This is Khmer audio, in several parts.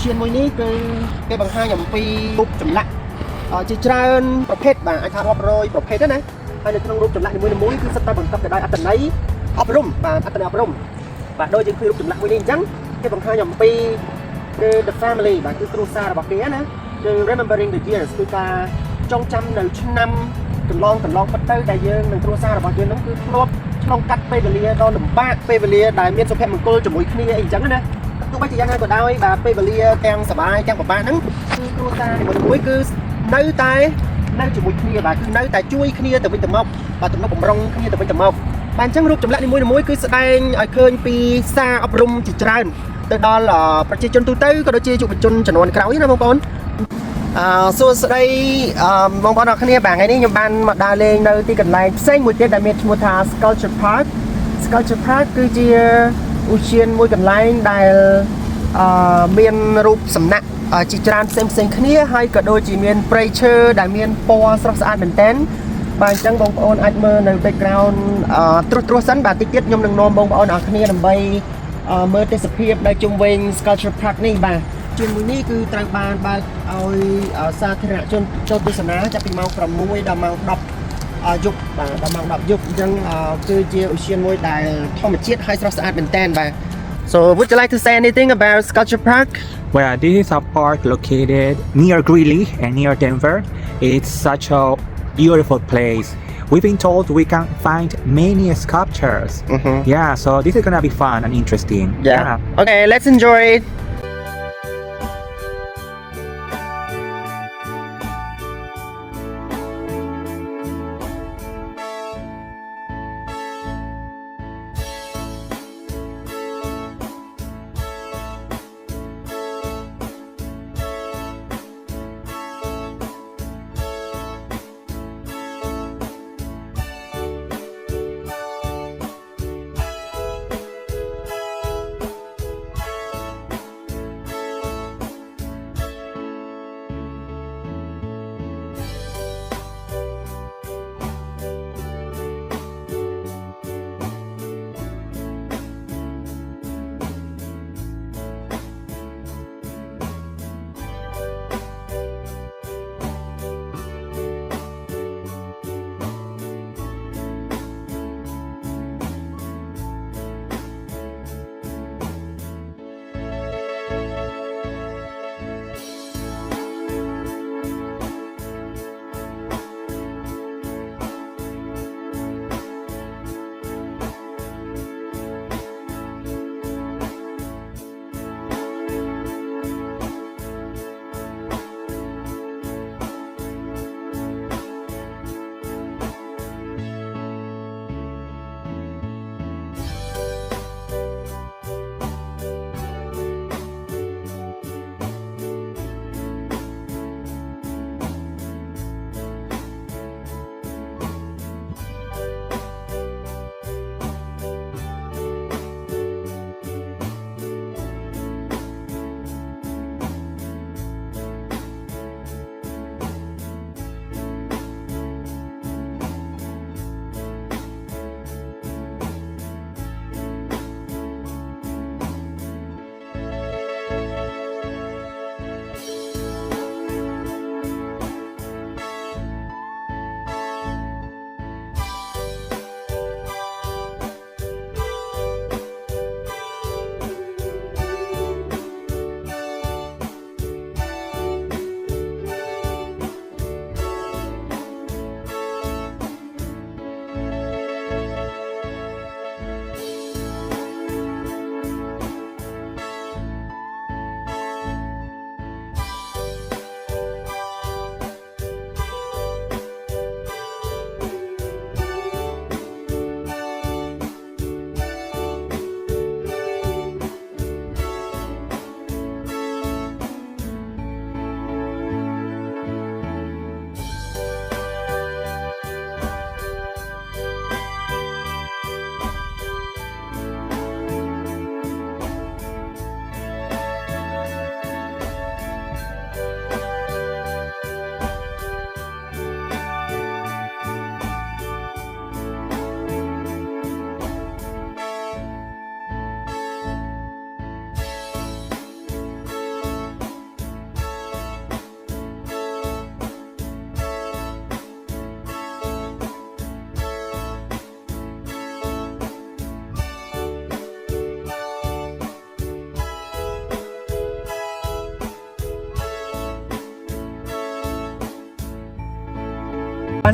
Ocean មួយនេះគឺគេបង្ហាញអំពីរូបចម្លាក់ជាច្រើនប្រភេទបាទអាចថារាប់រយប្រភេទណាហើយនៅក្នុងរូបចម្លាក់នីមួយៗគឺសុទ្ធតែបង្កប់ទៅដោយអត្ថន័យអប់រំបាទអត្ថន័យអប់រំបាទដូចយើងឃើញរូបចម្លាក់មួយនេះអញ្ចឹងគេបង្ហាញអំពី the family បាទគឺគ្រួសាររបស់គេណាគឺ remembering the years គឺការចងចាំនៅឆ្នាំកន្លងផុតទៅដែលយើងនឹងគ្រួសាររបស់យើងនឹងគឺធ្លាប់ឆ្លងកាត់ពេលវេលាដ៏លំបាកពេលវេលាដែលមានសុភមង្គលជាមួយគ្នាអីអញ្ចឹងណាទោះបីជាយ៉ាងណាក៏ដោយបាទពេលវេលាទាំងសប្បាយទាំងពិបាកហ្នឹងគឺគ្រួសារនីមួយៗគឺនៅតែនៅជាមួយគ្នាបាទគឺនៅតែជួយគ្នាទៅវិញទៅមកបាទទំនុកបំរុងគ្នាទៅវិញទៅមកបាទអញ្ចឹងរូបចម្លាក់នីមួយៗគឺស្ដែងឲ្យឃើញពីសារអប់រំជាច្រើនទៅដល់ប្រជាជនទូទៅក៏ដូចជាយុវជនជំនាន់ក្រោយណាបងប្អូនសួស្តីបងប្អូនអរគ្នាបាទថ្ងៃនេះខ្ញុំបានមកដើរលេងនៅទីកន្លែងផ្សេងមួយទៀតដែលមានឈ្មោះថា Sculpture Park គឺជាឧទ្យានមួយកន្លែងដែលមានរូបសំណាកជាច្រើនផ្សេងគ្នាហើយក៏ដូចជាមានព្រៃឈើដែលមានពណ៌ស្រស់ស្អាតមែនទែនបាទអញ្ចឹងបងប្អូនអាចមើលនៅ background ត្រួសសិនបាទតិចទៀតខ្ញុំនឹងនាំបងប្អូនអរគ្នាដើម្បីមើលទេសភាពនៅជុំវិញ Sculpture Park នេះបាទជាមួយនេះគឺត្រូវបានបើកឲ្យសាធារណជនចូលទស្សនាចាប់ពីម៉ោង6ដល់ម៉ោង10យប់បាទដល់ម៉ោង10យប់អញ្ចឹងគឺជាឧទ្យានមួយដែលធម្មជាតិហើយស្រស់ស្អាតមែនទែនបាទ So would you like to say anything about Sculpture Park? Well, this is a park located near Greeley and near Denver. It's such a beautiful place. We've been told we can find many sculptures. Yeah, so this is gonna be fun and interesting. Yeah. Okay, let's enjoy it.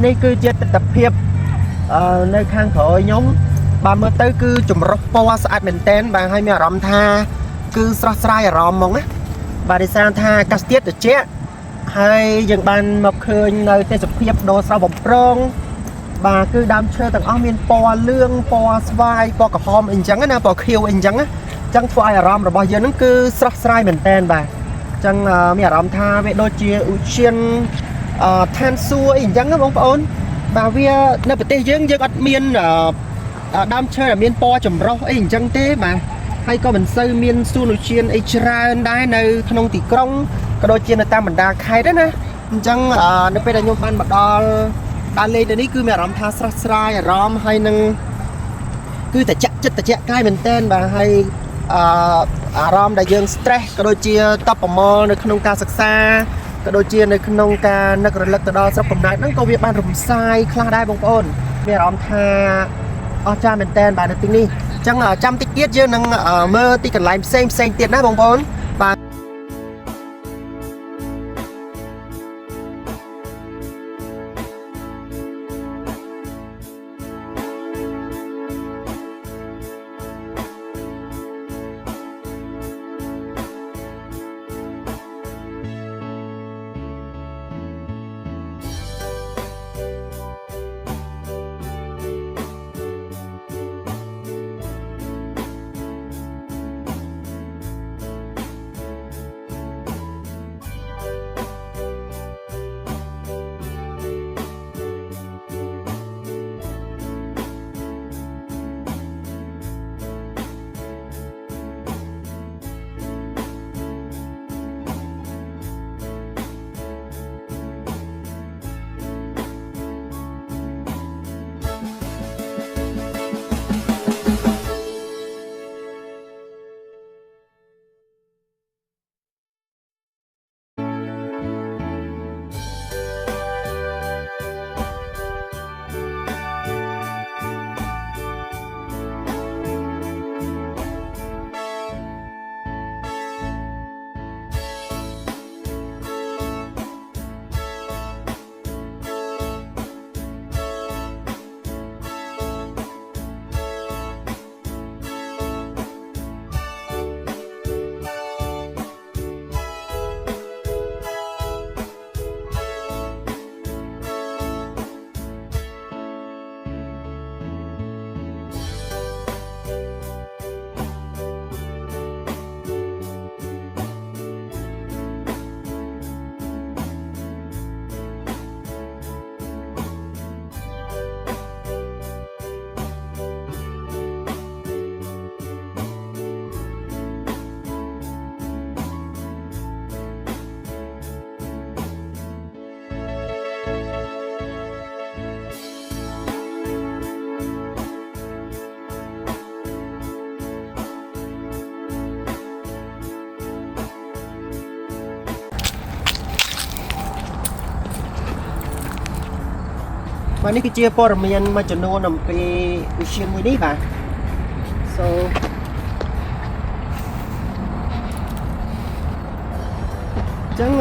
នេះគឺជាទស្សនវិជ្ជានៅខាងក្រោយខ្ញុំបាទមើលទៅគឺចម្រុះពណ៌ស្អាតមែនតែនបាទហើយមានអារម្មណ៍ថាគឺស្រស់ស្រាយអារម្មណ៍ហ្មងណាបាទដោយសារថាអាកាសធាតុត្រជាក់ហើយយើងបានមកឃើញនៅទេសភាពដ៏ស្រស់បំព្រងបាទគឺដើមឈើទាំងអស់មានពណ៌លឿងពណ៌ស្វាយពណ៌ក្រហមអីចឹងណាពណ៌ខៀវអីចឹងណាចឹងធ្វើឲ្យអារម្មណ៍របស់យើងហ្នឹងគឺស្រស់ស្រាយមែនតែនបាទចឹងមានអារម្មណ៍ថាវាដូចជាឧទ្យានឋានសួគ៌អីចឹងណាបងប្អូនបាទវានៅប្រទេសយើងអត់មានដើមឈើដែលមានពណ៌ចម្រុះអីចឹងទេបាទហើយក៏មិនសូវមានសួនឧទ្យានអីច្រើនដែរនៅក្នុងទីក្រុងក៏ដូចជានៅតាមបណ្ដាខេត្តដែរណាអញ្ចឹងនៅពេលដែលខ្ញុំបានមកដល់បានលេងទៅនេះគឺមានអារម្មណ៍ថាស្រស់ស្រាយអារម្មណ៍ហើយនឹងគឺត្រជាក់ចិត្តត្រជាក់កាយមែនតើបាទហើយអារម្មណ៍ដែលយើង stress ក៏ដូចជាតបប្រមល់នៅក្នុងការសិក្សាក៏ដូចជានៅក្នុងការនឹករលឹកទៅដល់ស្រុកកំណើតហ្នឹងក៏វាបានរំសាយខ្លះដែរបងប្អូនមានអារម្មណ៍ថាអស្ចារ្យមែនតើបាទនៅទីនេះអញ្ចឹងចាំតិចទៀតយើងនឹងមើលទីកន្លែងផ្សេងទៀតណាបងប្អូនបាទបាទនេះគឺជាព័ត៌មានមួយចំនួនអំពីឧទ្យានមួយនេះបាទ so ចឹង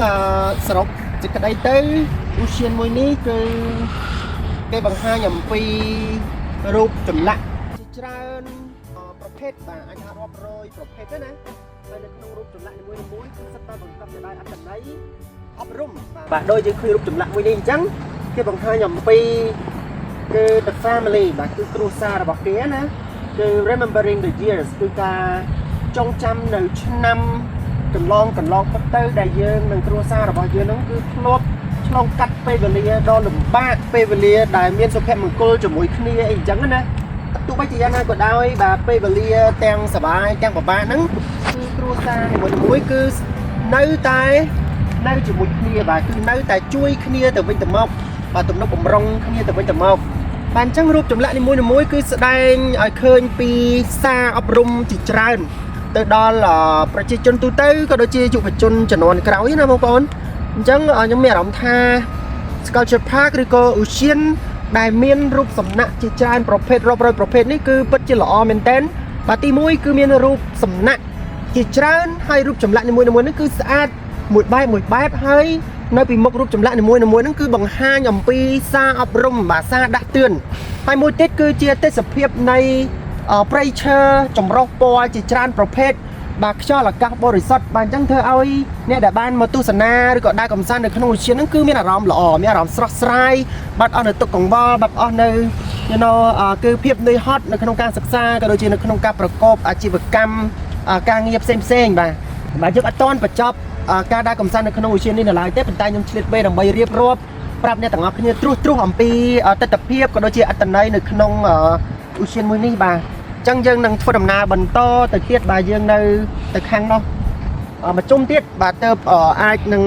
សរុបសេចក្តីទៅឧទ្យានមួយនេះគឺគេបង្ហាញអំពីរូបចម្លាក់ជាច្រើនប្រភេទបាទអាចថារាប់រយប្រភេទទេណាហើយនៅក្នុងរូបចម្លាក់នីមួយៗគឺសិតតែបង្កប់ទៅដោយអត្ថន័យអប់រំបាទដូចយើងឃើញរូបចម្លាក់មួយនេះអញ្ចឹងគេបង្ហាញអំពីគឺ the family បាទគឺគ្រួសាររបស់គេណាគឺ remembering the years គឺការចងចាំនៅឆ្នាំកន្លងផុតទៅដែលយើងនិងគ្រួសាររបស់យើងហ្នឹងគឺធ្លាប់ឆ្លងកាត់ពេលវេលាដ៏លំបាកពេលវេលាដែលមានសុភមង្គលជាមួយគ្នាអីអញ្ចឹងណាទោះបីជាយ៉ាងណាក៏ដោយបាទពេលវេលាទាំងសប្បាយទាំងពិបាកហ្នឹងគឺគ្រួសារមួយគឺនៅតែនៅជាមួយគ្នាបាទគឺនៅតែជួយគ្នាទៅវិញទៅមកបាទទំនុកបំរុងគ្នាទៅវិញទៅមកបាទអញ្ចឹងរូបចម្លាក់នីមួយៗគឺស្ដែងឲ្យឃើញពីសារអប់រំជាច្រើនទៅដល់ប្រជាជនទូទៅក៏ដូចជាយុវជនជំនាន់ក្រោយណាបងប្អូនអញ្ចឹងខ្ញុំមានអារម្មណ៍ថា Sculpture Park ឬក៏ឧទ្យានដែលមានរូបសំណាកជាច្រើនប្រភេទរាប់រយប្រភេទនេះគឺពិតជាល្អមែនទែនបាទទី1គឺមានរូបសំណាកជាច្រើនហើយរូបចម្លាក់នីមួយៗនេះគឺស្អាតមួយបែបហើយ នៅពីមុខរូបចម្លាក់នីមួយៗហ្នឹងគឺបង្ហាញអំពីសារអប់រំបាទសារដាស់តឿនហើយមួយទៀតគឺជាទេសភាពនៃព្រៃឈើចម្រុះពណ៌ជាច្រើនប្រភេទបាទខ្យល់អាកាសបរិសុទ្ធបាទអញ្ចឹងធ្វើឲ្យអ្នកដែលបានមកទស្សនាឬក៏ដើរកម្សាន្តនៅក្នុងឧទ្យានហ្នឹងគឺមានអារម្មណ៍ល្អមានអារម្មណ៍ស្រស់ស្រាយបាត់អស់នៅទុក្ខកង្វល់បាត់អស់នៅគឺភាពនឿយហត់នៅក្នុងការសិក្សាក៏ដូចជានៅក្នុងការប្រកបអាជីវកម្មការងារផ្សេងៗបាទយើងអត់ទាន់បញ្ចប់ការដើរកម្សាន្តនៅក្នុងឧទ្យាននេះនៅឡើយទេប៉ុន្តែខ្ញុំឆ្លៀតពេលដើម្បីរៀបរាប់ប្រាប់អ្នកទាំងអស់គ្នាត្រួសអំពីទស្សនវិជ្ជាក៏ដូចជាអត្ថន័យនៅក្នុងឧទ្យានមួយនេះបាទអញ្ចឹងយើងនឹងធ្វើដំណើរបន្តទៅទៀតបាទយើងនៅទៅខាងនោះមកជុំទៀតបាទទៅអាចនឹង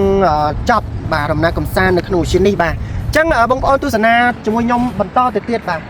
ចប់បាទដំណើរកម្សាន្តនៅក្នុងឧទ្យាននេះបាទអញ្ចឹងបងប្អូនទស្សនាជាមួយខ្ញុំបន្តទៅទៀតបាទ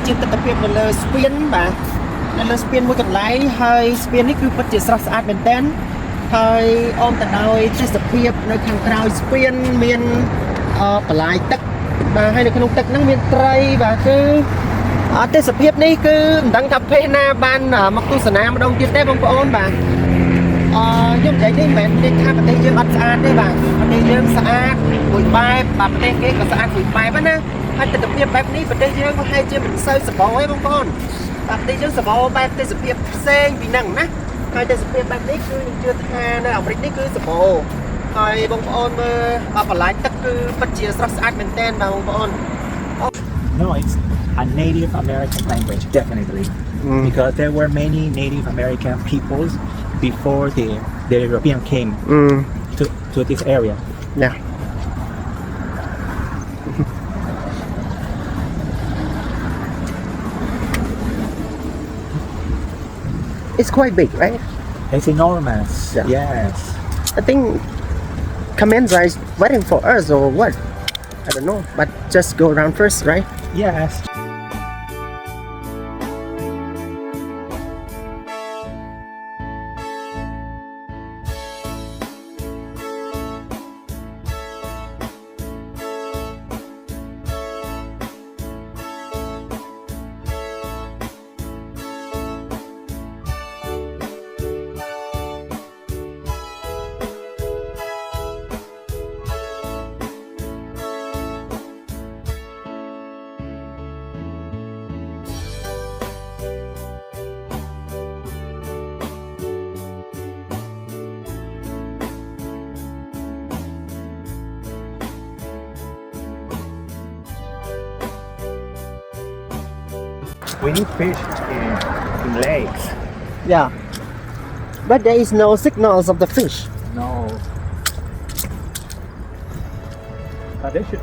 ជាទស្សនវិជ្ជានៅលើស្ពានបាទនៅលើស្ពានមួយកន្លែងហើយស្ពាននេះគឺពិតជាស្រស់ស្អាតមែនទែនហើយអមទៅដោយទេសភាពនៅខាងក្រោយស្ពានមានបន្លាយទឹកបាទហើយនៅក្នុងទឹកហ្នឹងមានត្រីបាទគឺទេសភាពនេះគឺមិនដឹងថាពេលណាបានមកទស្សនាម្ដងទៀតទេបងប្អូនបាទខ្ញុំនិយាយនេះមិនមែនថាប្រទេសយើងអត់ស្អាតទេបាទប្រទេសយើងស្អាតមួយបែបបាទប្រទេសគេក៏ស្អាតមួយបែបណាហើយទស្សនវិជ្ជាបែបនេះប្រទេសយើងក៏ហើយជាមិនសូវសម្បូរទេបងប្អូនបាទប្រទេសយើងសម្បូរបែបទេសភាពផ្សេងពីហ្នឹងណាហើយទេសភាពបែបនេះគឺខ្ញុំជឿថានៅអាមេរិកនេះគឺសម្បូរហើយបងប្អូនមើលបន្លាយទឹកគឺពិតជាស្រស់ស្អាតមែនទែនបាទបងប្អូន No, it's a Native American language, definitely. Because there were many Native American peoples before the European came to this area. Yeah. It's quite big, right? It's enormous. Yeah. Yes. I think Commander is waiting for us or what? I don't know, but just go around first, right? Yes. We need fish in lakes. Yeah. But there is no signals of the fish. No. But there should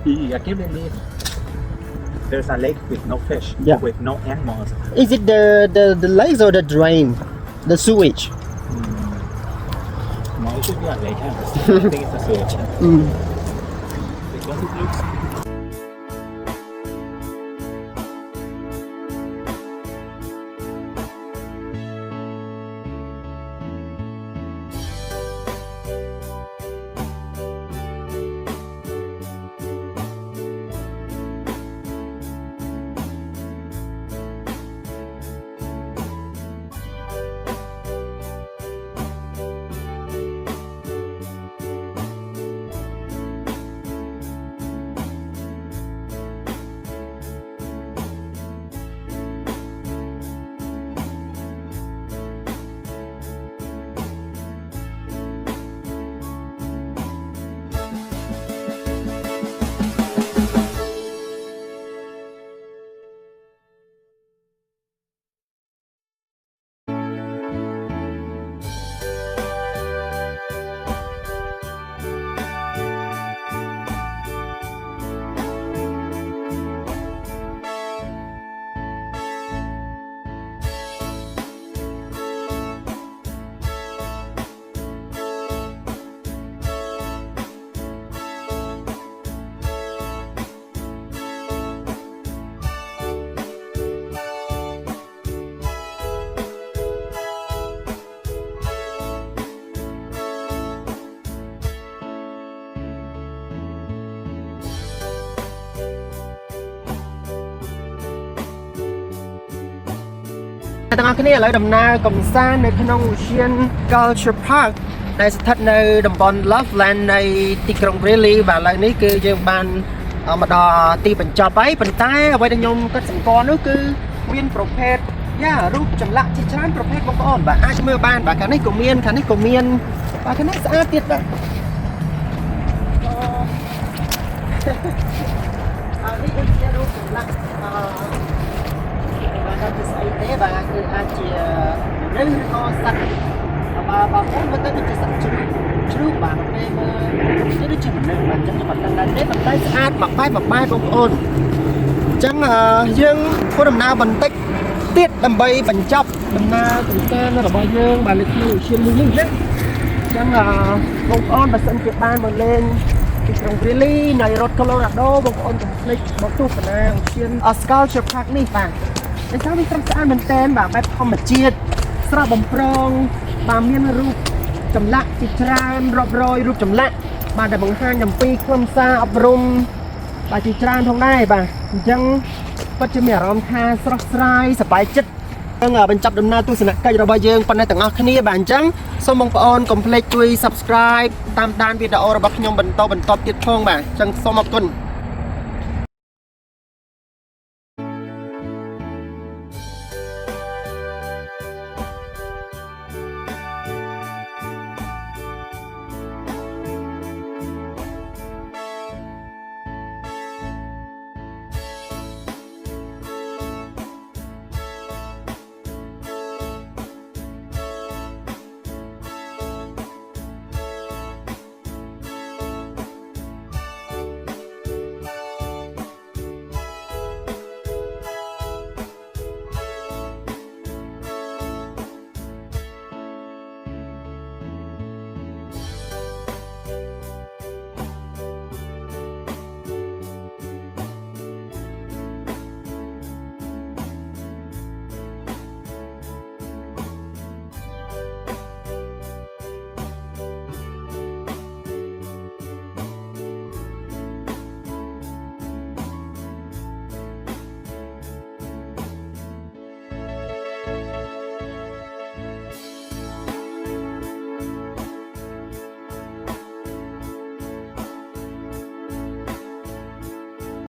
be a given leaf. There's a lake with no fish, Yeah. with no animals. Is it the lakes or the drain? The sewage? No, it should be a legend. I think it's a legend. Because it looks ទាំងអស់គ្នាឥឡូវដំណើរកំសាន្តនៅក្នុងឧទ្យាន Culture Park ដែលស្ថិតនៅតំបន់ Loveland នៃទីក្រុង Greeley បាទឥឡូវនេះគឺយើងបានមកដល់ទីបញ្ចប់ហើយប៉ុន្តែអ្វីដែលខ្ញុំគិតសម្គាល់នោះគឺមានប្រភេទរូបចម្លាក់ជាច្រើនប្រភេទបងប្អូនបាទអាចមើលបានបាទខាងនេះក៏មានខាងនេះក៏មានបាទខាងនេះស្អាតទៀតបាទនេះគឺជារូបចម្លាក់បាទគឺស្អីទេបាទគឺអាចជាឬក៏សត្វបាទបងប្អូនមើលទៅគឺជាសត្វជ្រូកបាទពេលមើលដូចជាមនុស្សបាទចឹងខ្ញុំអត់ដឹងដែរទេប៉ុន្តែស្អាតមកបែបបងប្អូនអញ្ចឹងយើងធ្វើដំណើរបន្តិចទៀតដើម្បីបញ្ចប់ដំណើរកម្សាន្តរបស់យើងបាទលើក្នុងឧទ្យាននេះណាអញ្ចឹងបងប្អូនបើសិនជាបានមកលេងទីក្រុង Greeley នៃរដ្ឋ Colorado បងប្អូនកុំភ្លេចមកទស្សនាឧទ្យាន Culture Park នេះបាទតែថាវាស្រស់ស្អាតមែនទែនបាទបែបធម្មជាតិស្រស់បំព្រងបាទមានរូបចម្លាក់ជាច្រើនរាប់រយរូបចម្លាក់បាទដែលបង្ហាញអំពីខ្លឹមសារអប់រំបាទជាច្រើនផងដែរបាទអញ្ចឹងពិតជាមានអារម្មណ៍ថាស្រស់ស្រាយសប្បាយចិត្តនឹងបញ្ចប់ដំណើរទស្សនកិច្ចរបស់យើងប៉ុណ្ណេះទាំងអស់គ្នាបាទអញ្ចឹងសូមបងប្អូនកុំភ្លេចជួយ Subscribe តាមដានវីដេអូរបស់ខ្ញុំបន្តទៀតផងបាទអញ្ចឹងសូមអរគុណ